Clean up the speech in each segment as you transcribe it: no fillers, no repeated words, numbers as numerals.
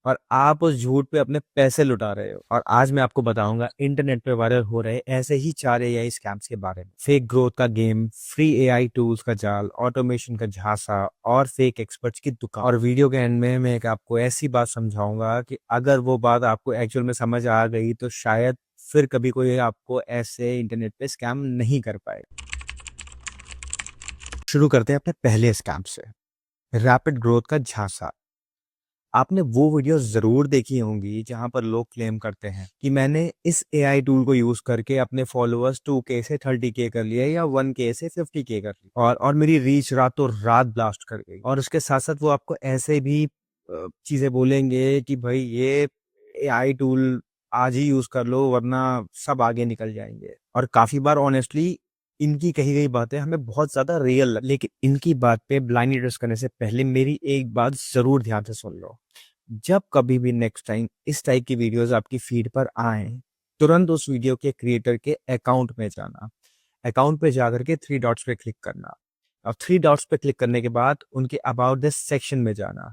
और आप उस झूठ पे अपने पैसे लुटा रहे हो। और आज मैं आपको बताऊंगा इंटरनेट पे वायरल हो रहे ऐसे ही 4 एआई स्कैम्स के बारे में। फेक ग्रोथ का गेम, फ्री एआई टूल्स का जाल, ऑटोमेशन का झांसा और फेक एक्सपर्ट्स की दुकान। और वीडियो के एंड में मैं एक आपको ऐसी बात समझाऊंगा कि अगर वो बात आपको एक्चुअल में समझ आ गई तो शायद फिर कभी कोई आपको ऐसे इंटरनेट पे स्कैम नहीं कर पाए। शुरू करते हैं अपने पहले स्कैम से, रैपिड ग्रोथ का झांसा। आपने वो वीडियो ज़रूर देखी होंगी जहाँ पर लोग क्लेम करते हैं कि मैंने इस एआई टूल को यूज़ करके अपने फॉलोअर्स 2K से 30K कर लिए या 1K से 50K कर लिए और मेरी रीच रातों रात ब्लास्ट कर गई। और उसके साथ साथ वो आपको ऐसे भी चीज़ें बोलेंगे कि भाई ये एआई टूल आज ही यूज़ कर लो वरना सब आगे निकल जाएंगे। और काफ़ी बार ऑनेस्टली इनकी कही गई बातें हमें बहुत ज़्यादा रियल, लेकिन इनकी बात पे ब्लाइंडली ट्रस्ट करने से पहले मेरी एक बात ज़रूर ध्यान से सुन लो। जब कभी भी नेक्स्ट टाइम इस टाइप की वीडियोस आपकी फीड पर आए, तुरंत उस वीडियो के क्रिएटर के अकाउंट में जाना। अकाउंट पे जाकर के थ्री डॉट्स पे क्लिक करना। और थ्री डॉट्स पे क्लिक करने के बाद उनके अबाउट दिस सेक्शन में जाना।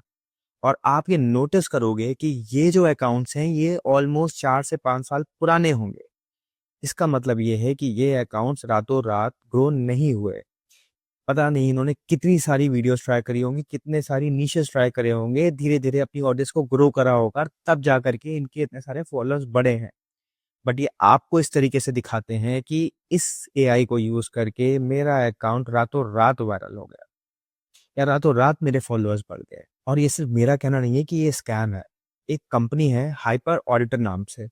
और आप ये नोटिस करोगे कि ये जो अकाउंट्स हैं ये ऑलमोस्ट 4 से 5 साल पुराने होंगे। इसका मतलब ये है कि ये अकाउंट्स रातों रात ग्रो नहीं हुए। पता नहीं इन्होंने कितनी सारी वीडियोस ट्राई करी होंगी, कितने सारी नीशेस ट्राई करे होंगे, धीरे-धीरे अपनी ऑडियंस को ग्रो करा होगा, तब जा करके इनके इतने सारे फॉलोअर्स बढ़े हैं। बट ये आपको इस तरीके से दिखाते हैं कि इस एआई को यूज़ करके मेरा अकाउंट रातों रात वायरल हो गया या रातों रात मेरे फॉलोअर्स बढ़ गए। और ये सिर्फ मेरा कहना नहीं है कि ये स्कैम है। एक कंपनी है हाइपर ऑडिटर नाम से,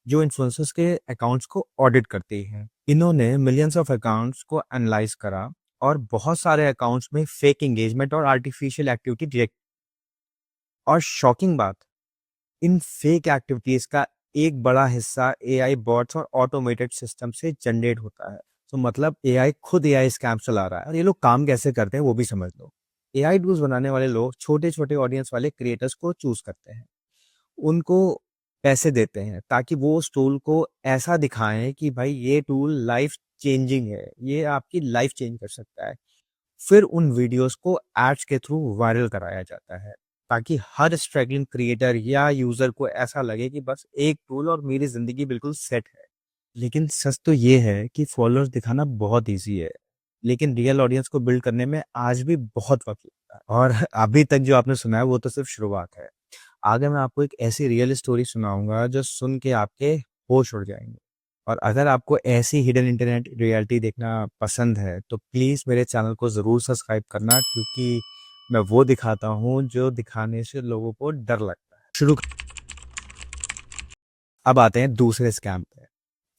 जो इन्फ्लुएंसर्स के अकाउंट्स को ऑडिट करती है। इन्होंने मिलियंस ऑफ अकाउंट्स को एनालाइज करा और बहुत सारे अकाउंट्स में फेक एंगेजमेंट और आर्टिफिशियल एक्टिविटी डिटेक्ट। और शॉकिंग बात, इन फेक एक्टिविटीज का एक बड़ा हिस्सा एआई बॉट्स और ऑटोमेटेड सिस्टम से जनरेट होता है। तो मतलब एआई खुद एआई स्कैम चला रहा है। और ये लोग काम कैसे करते हैं वो भी समझ लो। एआई टूल्स बनाने वाले लोग छोटे छोटे ऑडियंस वाले क्रिएटर्स को चूज करते हैं, उनको पैसे देते हैं ताकि वो उस टूल को ऐसा दिखाएं कि भाई ये टूल लाइफ चेंजिंग है, ये आपकी लाइफ चेंज कर सकता है। फिर उन वीडियोस को एड्स के थ्रू वायरल कराया जाता है ताकि हर स्ट्रगलिंग क्रिएटर या यूजर को ऐसा लगे कि बस एक टूल और मेरी जिंदगी बिल्कुल सेट है। लेकिन सच तो ये है कि फॉलोअर्स दिखाना बहुत इजी है, लेकिन रियल ऑडियंस को बिल्ड करने में आज भी बहुत वक्त लगता है। और अभी तक जो आपने सुना है वो तो सिर्फ शुरुआत है। आगे मैं आपको एक ऐसी रियल स्टोरी सुनाऊंगा जो सुन के आपके होश उड़ जाएंगे। और अगर आपको ऐसी हिडन इंटरनेट रियलिटी देखना पसंद है तो प्लीज़ मेरे चैनल को ज़रूर सब्सक्राइब करना, क्योंकि मैं वो दिखाता हूँ जो दिखाने से लोगों को डर लगता है। अब आते हैं दूसरे स्कैम पे,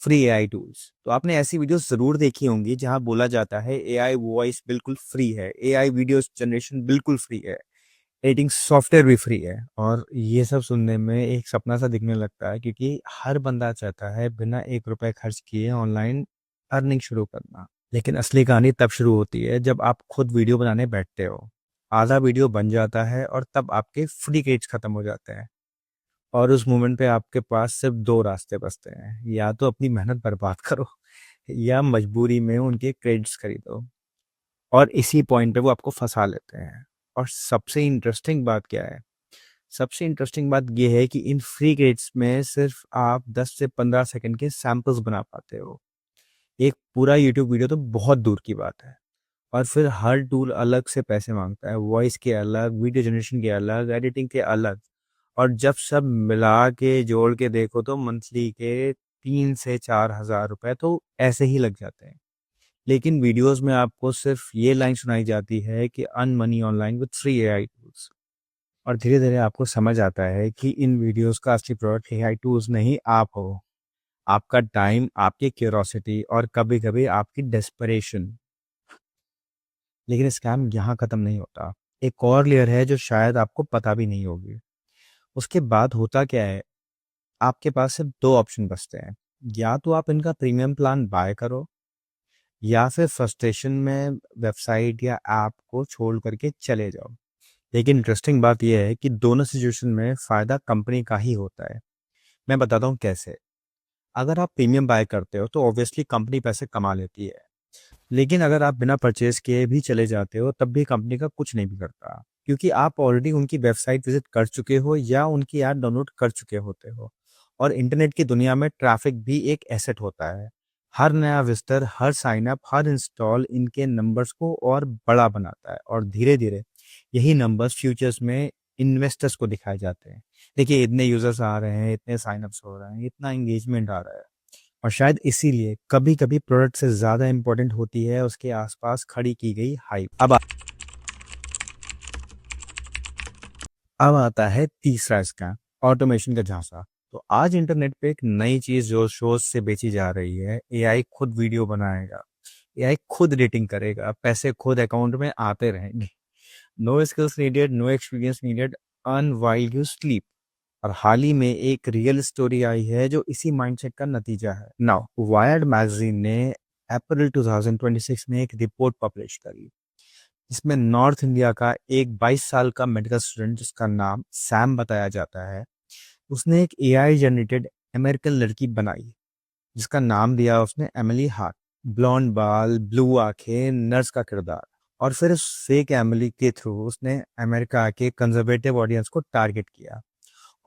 फ्री एआई टूल्स। तो आपने ऐसी वीडियोस ज़रूर देखी होंगी जहां बोला जाता है एआई वॉइस बिल्कुल फ्री है, एआई वीडियोस जनरेशन बिल्कुल फ्री है, एडिटिंग सॉफ्टवेयर भी फ्री है। और ये सब सुनने में एक सपना सा दिखने लगता है, क्योंकि हर बंदा चाहता है बिना 1 रुपए खर्च किए ऑनलाइन अर्निंग शुरू करना। लेकिन असली कहानी तब शुरू होती है जब आप खुद वीडियो बनाने बैठते हो। आधा वीडियो बन जाता है और तब आपके फ्री क्रेडिट्स खत्म हो जाते हैं। और उस मोमेंट पे आपके पास सिर्फ 2 रास्ते बचते हैं, या तो अपनी मेहनत बर्बाद करो या मजबूरी में उनके क्रेडिट्स खरीदो। और इसी पॉइंट पे वो आपको फंसा लेते हैं। और सबसे इंटरेस्टिंग बात क्या है? सबसे इंटरेस्टिंग बात ये है कि इन फ्री क्रेडिट्स में सिर्फ आप 10 से 15 सेकंड के सैंपल्स बना पाते हो। एक पूरा यूट्यूब वीडियो तो बहुत दूर की बात है। और फिर हर टूल अलग से पैसे मांगता है, वॉइस के अलग, वीडियो जनरेशन के अलग, एडिटिंग के अलग। और जब सब मिला के जोड़ के देखो तो मंथली के 3 से 4 हज़ार रुपए तो ऐसे ही लग जाते हैं। लेकिन वीडियोस में आपको सिर्फ ये लाइन सुनाई जाती है कि earn money online with free AI tools. और धीरे धीरे आपको समझ आता है कि इन वीडियोस का असली प्रोडक्ट एआई टूल्स नहीं, आप हो। आपका टाइम, आपकी क्यूरोसिटी और कभी कभी आपकी डेस्परेशन। लेकिन स्कैम यहाँ खत्म नहीं होता। एक और लेयर है जो शायद आपको पता भी नहीं होगी। उसके बाद होता क्या है, आपके पास सिर्फ 2 ऑप्शन बचते हैं। या तो आप इनका प्रीमियम प्लान बाय करो, या फिर फ्रस्ट्रेशन में वेबसाइट या ऐप को छोड़ करके चले जाओ। लेकिन इंटरेस्टिंग बात यह है कि दोनों सिचुएशन में फ़ायदा कंपनी का ही होता है। मैं बताता हूँ कैसे। अगर आप प्रीमियम बाय करते हो तो ऑब्वियसली कंपनी पैसे कमा लेती है। लेकिन अगर आप बिना परचेज किए भी चले जाते हो तब भी कंपनी का कुछ नहीं बिगड़ता, क्योंकि आप ऑलरेडी उनकी वेबसाइट विजिट कर चुके हो या उनकी ऐप डाउनलोड कर चुके होते हो। और इंटरनेट की दुनिया में ट्रैफिक भी एक एसेट होता है। हर नया विजिटर, हर साइन अप, हर इंस्टॉल इनके नंबर्स को और बड़ा बनाता है, और धीरे-धीरे यही नंबर्स फ्यूचर्स में इन्वेस्टर्स को दिखाए जाते हैं। देखिए, इतने यूजर्स आ रहे हैं, इतने साइन अप्स हो रहे हैं, इतना एंगेजमेंट आ रहा है। और शायद इसीलिए कभी-कभी प्रोडक्ट से ज़्यादा इम्पोर्टेंट होती है उसके आसपास खड़ी की गई हाइप। अब आता है तीसरा स्कैम, ऑटोमेशन का झांसा। तो आज इंटरनेट पे एक नई चीज जो शोज से बेची जा रही है, एआई खुद वीडियो बनाएगा, एआई खुद रेटिंग करेगा, पैसे खुद अकाउंट में आते रहेंगे। No skills needed, no experience needed, earn while you sleep. और हाल ही में एक रियल स्टोरी आई है जो इसी माइंडसेट का नतीजा है। नाउ वायर्ड मैगजीन ने अप्रैल 2026 में एक रिपोर्ट पब्लिश करी, जिसमें नॉर्थ इंडिया का एक 22 साल का मेडिकल स्टूडेंट जिसका नाम सैम बताया जाता है, उसने एक एआई जनरेटेड अमेरिकन लड़की बनाई, जिसका नाम दिया उसने एमिली हार्ट। ब्लॉन्ड बाल, ब्लू आंखें, नर्स का किरदार। और फिर उस फेक एमिली के थ्रू उसने अमेरिका के कंजर्वेटिव ऑडियंस को टारगेट किया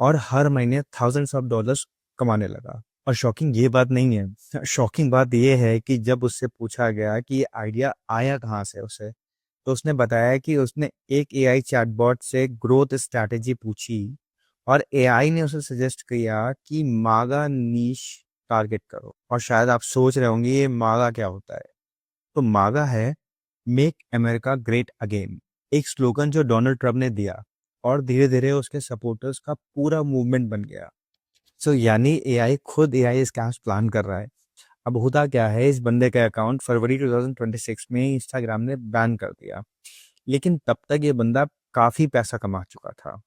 और हर महीने थाउजेंड्स ऑफ डॉलर्स कमाने लगा। और शॉकिंग ये बात नहीं है, शॉकिंग बात ये है कि जब उससे पूछा गया कि ये आइडिया आया कहाँ से उसे, तो उसने बताया कि उसने एक एआई चैटबॉट से ग्रोथ स्ट्रैटेजी पूछी और एआई ने उसे सजेस्ट किया कि मागा नीश टारगेट करो। और शायद आप सोच रहे होंगे ये मागा क्या होता है। तो मागा है मेक अमेरिका ग्रेट अगेन, एक स्लोगन जो डोनाल्ड ट्रम्प ने दिया और धीरे धीरे उसके सपोर्टर्स का पूरा मूवमेंट बन गया। सो यानी एआई खुद एआई स्कैम्स प्लान कर रहा है। अब होता क्या है, इस बंदे का अकाउंट फरवरी 2026 में इंस्टाग्राम ने बैन कर दिया, लेकिन तब तक ये बंदा काफी पैसा कमा चुका था।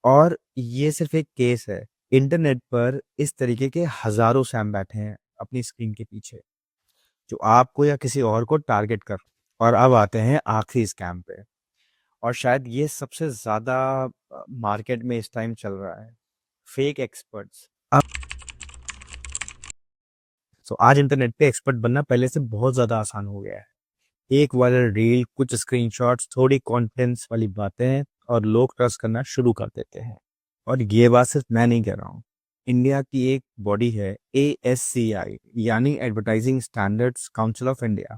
और ये सिर्फ एक केस है, इंटरनेट पर इस तरीके के हजारों सैम बैठे हैं अपनी स्क्रीन के पीछे, जो आपको या किसी और को टारगेट कर। और अब आते हैं आखिरी स्कैम पे, और शायद ये सबसे ज्यादा मार्केट में इस टाइम चल रहा है, फेक एक्सपर्ट्स। तो आज इंटरनेट पे एक्सपर्ट बनना पहले से बहुत ज्यादा आसान हो गया है। एक वायरल रील, कुछ स्क्रीनशॉट्स, थोड़ी कॉन्फिडेंस वाली बातें और लोग ट्रस्ट करना शुरू कर देते हैं। और ये बात सिर्फ मैं नहीं कह रहा हूँ, इंडिया की एक बॉडी है ASCI, यानी advertising standards council of India.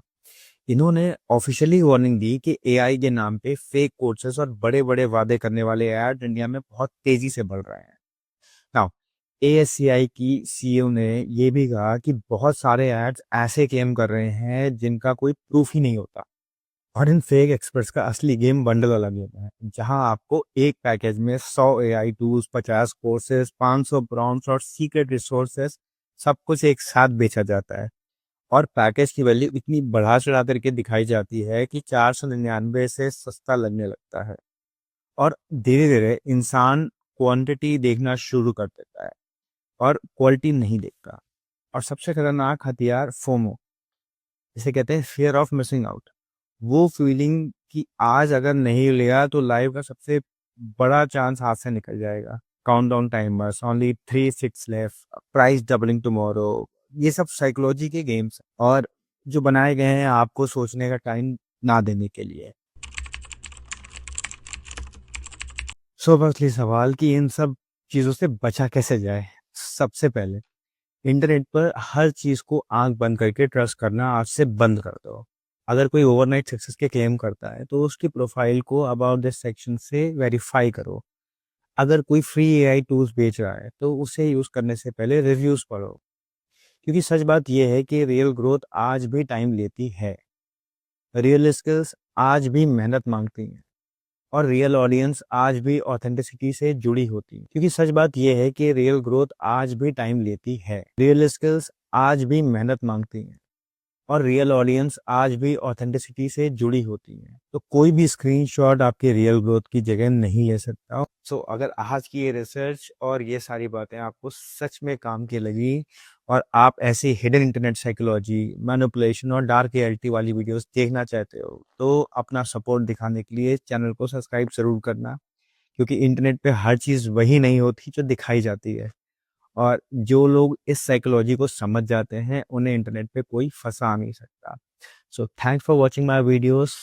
इन्होंने ऑफिशियली वार्निंग दी कि एआई के नाम पे फेक कोर्सेस और बड़े बड़े वादे करने वाले ऐड इंडिया में बहुत तेजी से बढ़ रहे हैं। नाउ ASCI की CEO ने ये भी कहा कि बहुत सारे एड्स ऐसे क्लेम कर रहे हैं जिनका कोई प्रूफ ही नहीं होता। और इन फेक एक्सपर्ट्स का असली गेम बंडल अलग होता है, जहां आपको एक पैकेज में 100 एआई टूल्स, 50 कोर्सेज, 500 प्रॉम्प्ट्स और सीक्रेट रिसोर्सेज सब कुछ एक साथ बेचा जाता है। और पैकेज की वैल्यू इतनी बढ़ा चढ़ा करके दिखाई जाती है कि 499 से सस्ता लगने लगता है। और धीरे धीरे इंसान क्वांटिटी देखना शुरू कर देता है और क्वालिटी नहीं देखता। और सबसे खतरनाक हथियार फोमो, जिसे कहते हैं फियर ऑफ मिसिंग आउट। वो फीलिंग कि आज अगर नहीं लिया तो लाइफ का सबसे बड़ा चांस हाथ से निकल जाएगा। Countdown timers, only 3 6 left, price doubling tomorrow, ये सब साइकोलॉजी के गेम्स और जो बनाए गए हैं आपको सोचने का टाइम ना देने के लिए। सो असली सवाल कि इन सब चीजों से बचा कैसे जाए। सबसे पहले इंटरनेट पर हर चीज को आंख बंद करके ट्रस्ट करना आज से बंद कर दो। अगर कोई ओवरनाइट सक्सेस के क्लेम करता है तो उसकी प्रोफाइल को अबाउट दिस सेक्शन से वेरीफाई करो। अगर कोई फ्री एआई टूल्स बेच रहा है तो उसे यूज करने से पहले रिव्यूज पढ़ो, क्योंकि सच बात यह है कि रियल ग्रोथ आज भी टाइम लेती है, रियल स्किल्स आज भी मेहनत मांगती हैं, और रियल ऑडियंस आज भी ऑथेंटिसिटी से जुड़ी होती है। क्योंकि सच बात यह है कि रियल ग्रोथ आज भी टाइम लेती है, रियल स्किल्स आज भी मेहनत मांगती हैं, और रियल ऑडियंस आज भी ऑथेंटिसिटी से जुड़ी होती है। तो कोई भी स्क्रीनशॉट आपके रियल ग्रोथ की जगह नहीं ले सकता। सो अगर आज की ये रिसर्च और ये सारी बातें आपको सच में काम की लगी और आप ऐसी हिडन इंटरनेट साइकोलॉजी, मैनिपुलेशन और डार्क रियलिटी वाली वीडियोस देखना चाहते हो तो अपना सपोर्ट दिखाने के लिए चैनल को सब्सक्राइब जरूर करना, क्योंकि इंटरनेट पे हर चीज़ वही नहीं होती जो दिखाई जाती है। और जो लोग इस साइकोलॉजी को समझ जाते हैं उन्हें इंटरनेट पे कोई फंसा नहीं सकता। So thanks for watching my videos,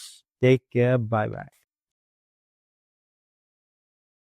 take care, bye bye.